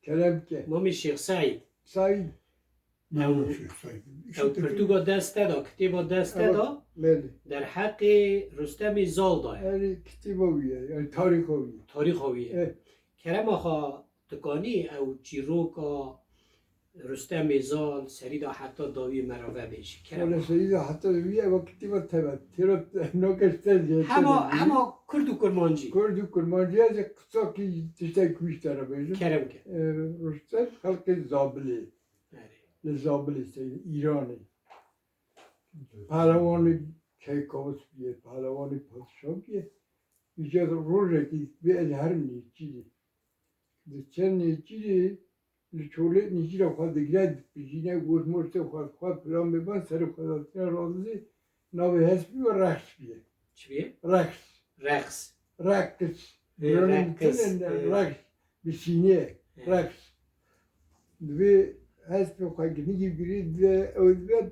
کرم که مامی شیخ سعید سعید او شیخ سعید او پرتوگا دست دا کتیبا دست دا بله در حق رستم زال دا یعنی کتیبویه یعنی تاریخویه تاریخ هویه کرم آخا تکانی او چیروکا رستم زال سری دا حتی داوی مراوه بیش کرم ولی سعید حتی دویه و کتیبا تبد تیرا نوکشتر جهت همه کرد و کرمانجی کرد و کرمانجی از قصا کی تشتای کوشتره بیشم کرم که رستم خلق زابلی زابلی سعید ایرانی پهلوانی کیکاوس بیه پهلوانی پادشاه بیه اینجا روزه که به هر نیچیدی چند نیچیدی چوله نیچی را خواهد گرد بجینه گوش مرسه خواهد پلان ببند سر خواهد رازی ناوی حسبی و رقص بیه چی بیه؟ رقص رقص رقص رقص رقص بسینه رقص دوی حسبی خواهد گرید و اول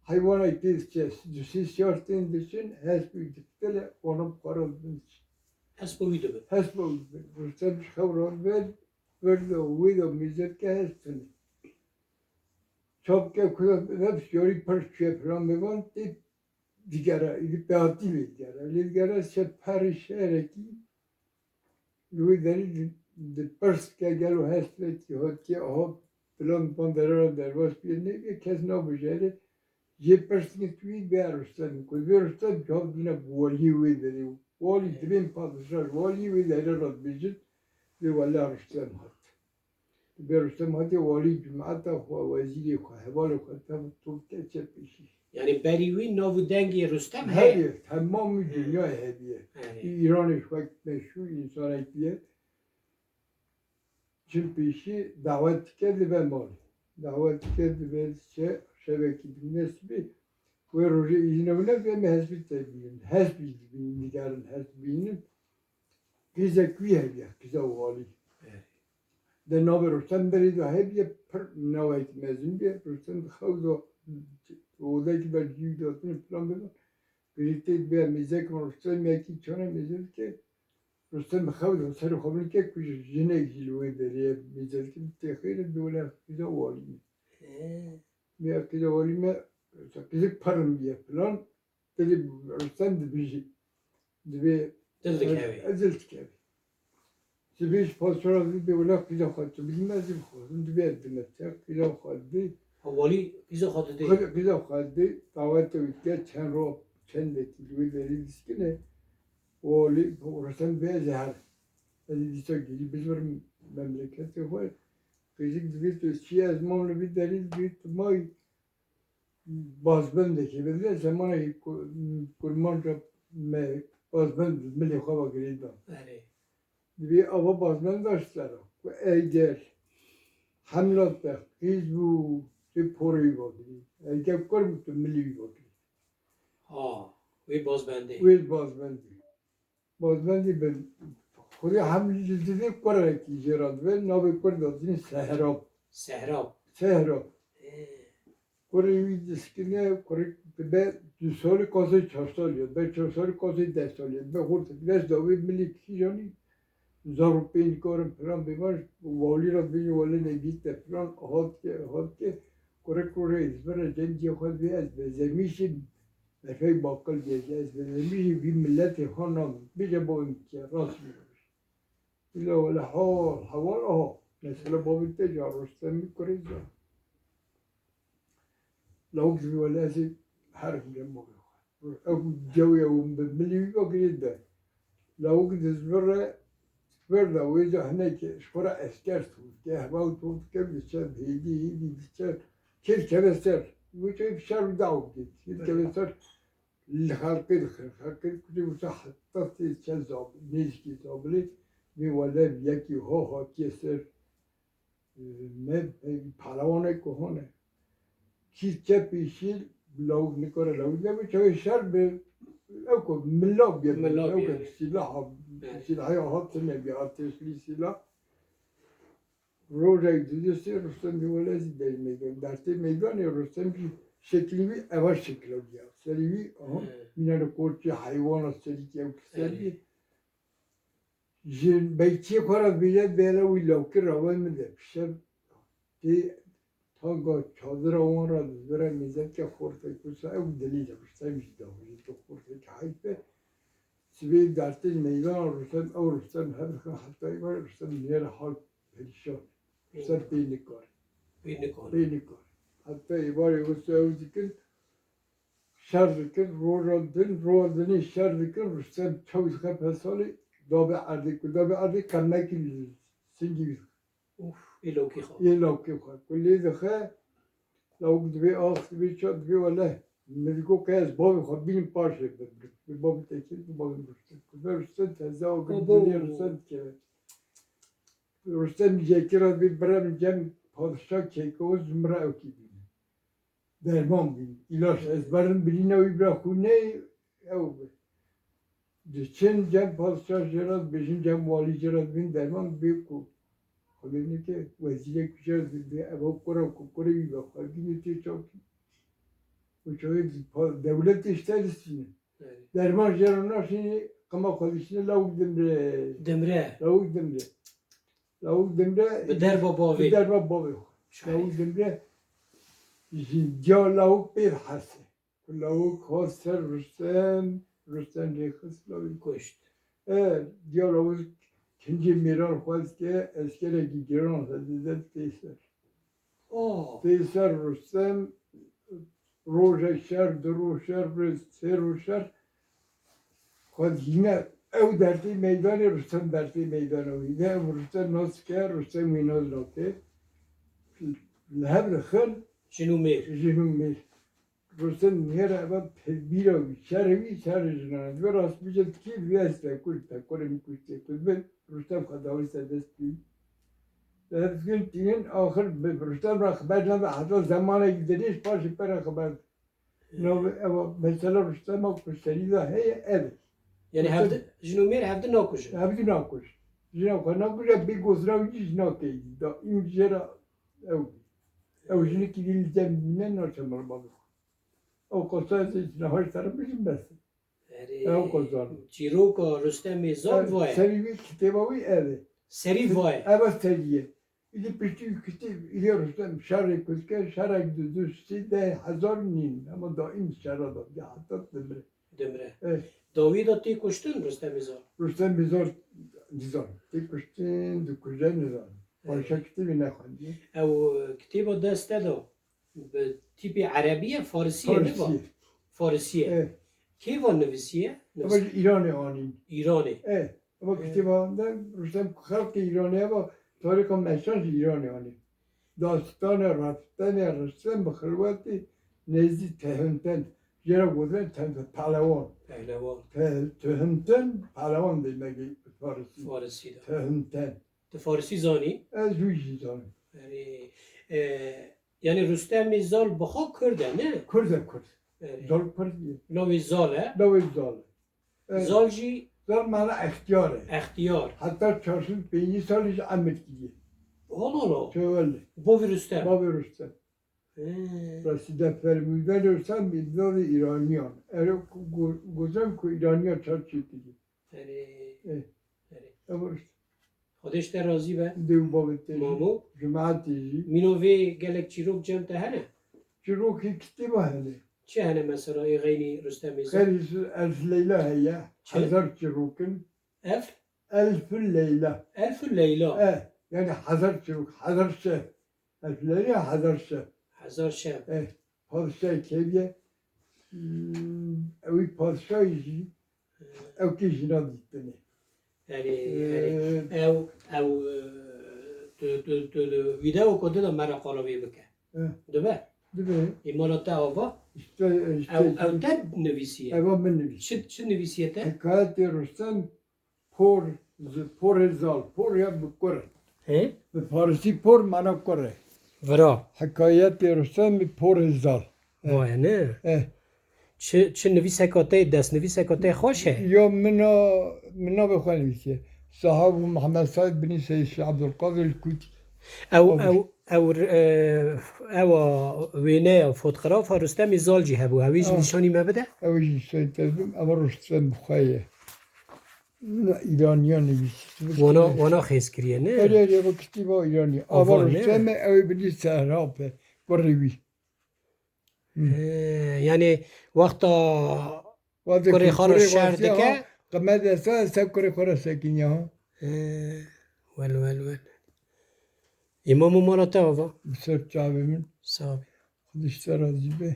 hayvana gideceğiz. Siz yartın için hesbi gittiler, onu karaldım. اسبوی دو Hesbi oldu. Ruslar şavran ver, böyle uydu millet ki hesbini. Çok ki kulak hepsi yori parçaya falan bevan deyip digara, idip beati ve digara seperişereki Lui deri de pers ki gel o hesbi ki hot ki o falan pandara dervas bir ne bir kez ne bujeri یه پرسنی توی بیارستن میکنه بیارستن جاب دینه والی وی داری والی دبیم پادشاه والی وی داری راد بیشتر به والی ارستن هات بیارستن هاتی والی جماعت خوا وزیری خوا حوال خوا تام تو که چه پیشی یعنی بریوی ناو دنگی رستم هیه تمام دنیا هدیه هی ایرانش وقت مشهور انسان بیه چه پیشی دعوت کرد به مالی دعوت کرد به چه şebeki nesbi ve roje izine ve mehzbit tabiin hasbi nigarın hasbinin gizekvi hediye kiza vali de naber rustan beri de hediye per navayt mezin bir rustan xawdo odaki da jivdatın plan bir birlikte bir mezek rustan meki çana mezek ki rustan xawdo sarı xablı ki kuj jine gilwe deriye mezek ki tehir dolar kiza vali bir kere valime bizi parım diye falan dedi sen de bizi dedi دلدك هاوي ezildik evi. Sibiş pastora dedi ola kıza kaçtı bilmezdim kızım dedi demektir kıza kaçtı والی بیزا خاطر دی kıza kaçtı davet etti çen ro çen dedi dedi diskine vali orasın be zehir dedi dişe gidi bizim memleketi var kızık dedi ki az mamle bir deriz bir may بازبند که بده زمانی کرمان را بازبند ملی خواه گریدم دوی آوا بازبند داشتن و اگر حملات به خیز بو تی پوری بگیری اگر کار بود ملی بگیری وی بازبندی وی بازبندی به خودی حملی جلدی کاره کی جراد و نابی کرد دادین سهراب سهراب Kore'yi diskine Kore be düsoli kozay çarşalıyor, be çarşalı kozay destalıyor, be hurda biraz da bir milli kişi zarupin korun falan bir var, vali rabbi vali ne gitti falan hat ki Kore izbara cenci khad bir az bezemişim, nefey bakkal diyeceğiz, bezemişim bir milleti hanım, bir de bu imkan rasmiyoruz. İlla valla haval aha, mesela bu bir tecarrüsten mi Kore'de? لو في ولاسي حرف جنبه أو جوية ومليون وقريد ده لو قد زبرة زبرة ويجا هناك شفرة أسكرت وكهبا وطوط كيف الشر هيدي الشر كيف كذا الشر وكيف الشر دعوة كيف كذا الشر الخلق كل وصح حطت الشر زاب نيجي زابلي من ولا يكي هو كيسر ما بحلوانه كهونه چیزی پیشیل لوگ نکره لوگ نمی چه شر به اوکو ملاب بیاد اوکو سلاح هات نمیاد تسلی سلاح روزای دیدی رستم دیوالازی در میگن درته میگن رستم کی شکلی اول شکلی بیاد سری میان کوچه حیوان سری که سری جن بیتی کارا بیاد بیلا وی لوکی روان میده پیشم دی تاگا چادر آن را داره میزد که خورده کسا او دلیل بسته میشه تو خورده که حیفه سبی درتش میدان رستم او رستم هر حتی ایوار رستم نیر حال پریشان رستم بینی کار بینی کار حتی ایوار ایوسته او دیکن شر دیکن رو دنی شر دیکن رستم چوز خب حسالی دابه عردی کنه کی سنگی بیز ایلوکی خواه یه لوکی خواهد کلی دخه لوک دوی آخ دوی چاد دوی وله میگو که از بابی خواه بین پاشه به بابی تکیل به بابی رستم کده رستم تزه و گردنی رستم که رستم یکی را بی برم جم پادشاه که او زمره او کی بینه درمان بینه ایلاش از برم برینه و ایبرا خونه او چند جم پادشاه جراد بشین جم والی جراد بین درمان بیکو خودی نه که وزیر کجا دیده اما کره بی بخواد گیتی چوکی و چوکی دولت اشتریسینه درمان جراناشینی کما خودشینه لاوک دمره لاوک دمره به در باباوی لاوک دمره جا لاوک بیر حسه لاوک خواست رستم ریخست لاوک کشت جا لاوک کنجی میرار خواست که اسکره گیران زده تیسر رستم روز شهر درو شهر سه روز شهر خواست یینه او درتی میدان رستم درتی میدان اویده رستم ناز که رستم میناز لاته لحب رخل جنو میر رستم میره اما بیراوی شهروی شهر جنان و راست بیجد کی بیست تکر میکشته کد رستم خداوی سدست بی لحظه تین آخر رستم را خبر نده حتی زمانه گذریش پاش پر خبر نو مثلا رستم ها کشتری دا هی یعنی جنومیر هفته ناکشه ناکش بی گذراوی ناکی دا این جرا او جنی که دیل زمینه ناشمار بابی او قصه از نهاش طرف بشیم بسته او قصه چیروک رستم زال وای سریوی کتاباوی سری وای اول سریه ایلی پشتی کتاب ایلی رستم شهر کسکه شهر دوستی 10,000 نیم اما دائم شهر داد یا حتی دمره داوید تی کشتن رستم زال نزار تی کشتن دو کجا نزار باشا کتابی نخوندی او کتاب دسته دا به تیپی عربیه فارسیه نه با فارسیه کی وان نویسیه؟ اما ایرانی آنیم ایرانی اما کتاب آنده رستم خلق ایرانی اما تاریخ مشانش ایرانی آنیم داستان رفتن رستم به خلوتی نزدی تهمتن جرا بودن پهلوان تهمتن پهلوان دیمگی فارسی دا تهمتن تو فارسی زانی؟ از رویشی زانیم یعنی رستم زال بخوا کرده نه؟ کرد زال کردیه نوی زاله؟ نوی زال زال جی؟ زال معنی اختیار حتی 450 سالش عمل کیه حالا شواله باوی رستم رستم رسیده فرمودن رستم میدان ایرانیان گذارم که ایرانیان چار چی دیگه خودش در راضی به دیو بابت مامو جماعت دیجی مینوی گلک چیروک جمع هنه چروکی کتیبه هنه چه هنه مثلا ای غینی رستم زال؟ خیلی از لیلا هیا 1000 چروکن الف لیلا yani hazır çocuk, hazır şey. Elfleri hazır şey. هزار شب Padişah keviye, evi padişah işi, ev kişine gitti. یعنی او ویدیو کده دا مرا قالوی بکن دوبه Değil mi? ایمانات آوا İşte او تد نویسیه eva ben nevis. چه نویسیه ته؟ Hikayet Rus'tan por ezal, por ya bu kore. Ve Farsi por mana kore. ورا Hikayet Rus'tan bir por ezal. وای نه چه نویسه کاته دست نویسه کاته خوشه یا منا بخوانیم که صاحب محمد سعید بن سید عبدالقادر الکوتی او وینه فوتوگراف رستم زالجی هبو هویج نشانی ما بده اوجی سید تزبیم اما رستم بخوایه ایرانیان نویسید وانا خیز کریه نه؟ اره با کتیبا ایرانی آوا آوا نه. رستم اوی بلی سهرابه گروی یعنی وقتا وقتی کره خارا کره شهر واسیا دکه قمت اسا سب کره خورا سکنیا ها ول امام مالا تا آوا بسر چاوه من صاحب خودش سرازی به